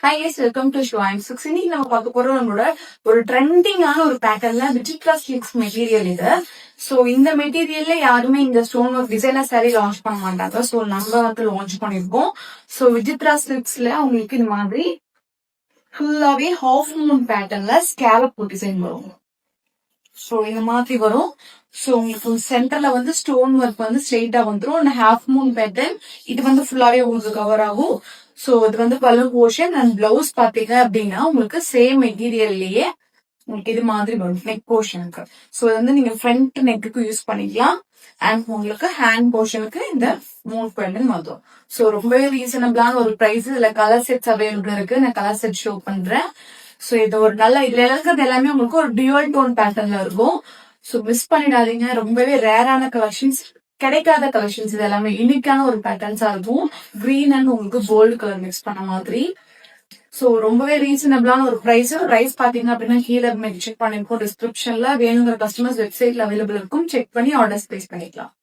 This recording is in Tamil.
Hi yes welcome to Shuang six. இன்னைக்கு நம்ம பார்க்க போறோம் நம்மளோட ஒரு ட்ரெண்டிங்கான ஒரு பேட்டர்ன்ல விசித்ரா சில்க்ஸ் மெட்டீரியல் இது. ஸோ இந்த மெட்டீரியல்ல யாருமே இந்த stone work designer sorry launch பண்ண மாட்டாங்க. ஸோ நம்ம வந்து லான்ச் பண்ணிருக்கோம். ஸோ விசித்ரா சில்க்ஸ்ல உங்களுக்கு இந்த மாதிரி ஃபுல்லாவே ஹாஃப் மூன் பேட்டர்ன்ல ஸ்கேலப் டிசைன் வரும். ஸோ இந்த மாதிரி வரும். ஸோ உங்களுக்கு சென்டர்ல வந்து ஸ்டோன் ஒர்க் வந்து ஸ்ட்ரெயிட்டா வந்துடும். ஹாஃப் மூன் பேட்டர்ன் இது வந்து ஃபுல்லாவே உங்களுக்கு கவர் ஆகும். ஸோ இது வந்து பலூன் போர்ஷன் அண்ட் பிளவுஸ் பாத்தீங்க அப்படின்னா உங்களுக்கு சேம் மெட்டீரியல்லயே உங்களுக்கு இது மாதிரி வரும் நெக் போர்ஷனுக்கு. ஸோ இது வந்து நீங்க ஃப்ரண்ட் நெக்குக்கு யூஸ் பண்ணிக்கலாம். அண்ட் உங்களுக்கு ஹேண்ட் போர்ஷனுக்கு இந்த மூன் பேட்டர்ன் வந்துடும். ஸோ ரொம்பவே ரீசனபிளான ஒரு பிரைஸ். இதுல கலர் செட்ஸ் அவைலபிள் இருக்கு. நான் கலர் செட் ஷோ பண்றேன். ஸோ இது ஒரு நல்ல இதுல இருக்கிறது எல்லாமே உங்களுக்கு ஒரு டியூவல் டோன் பேட்டர்ன்ல இருக்கும். ஸோ மிஸ் பண்ணிடாதீங்க. ரொம்பவே ரேரான கலெக்ஷன்ஸ், கிடைக்காத கலெக்ஷன்ஸ். இது எல்லாமே யூனிக்கான ஒரு பேட்டர்ன்ஸா இருக்கும். கிரீன் அண்ட் உங்களுக்கு கோல்டு கலர் மிக்ஸ் பண்ண மாதிரி. ஸோ ரொம்பவே ரீசனபிளான ஒரு பிரைஸ் பாத்தீங்க அப்படின்னா கீழே செக் பண்ணிருக்கோம். டிஸ்கிரிப்ஷன்ல வேணுங்கிற கஸ்டமர்ஸ் வெப்சைட்ல அவைலபிள் இருக்கும். செக் பண்ணி ஆர்டர்ஸ் பிளேஸ் பண்ணிக்கலாம்.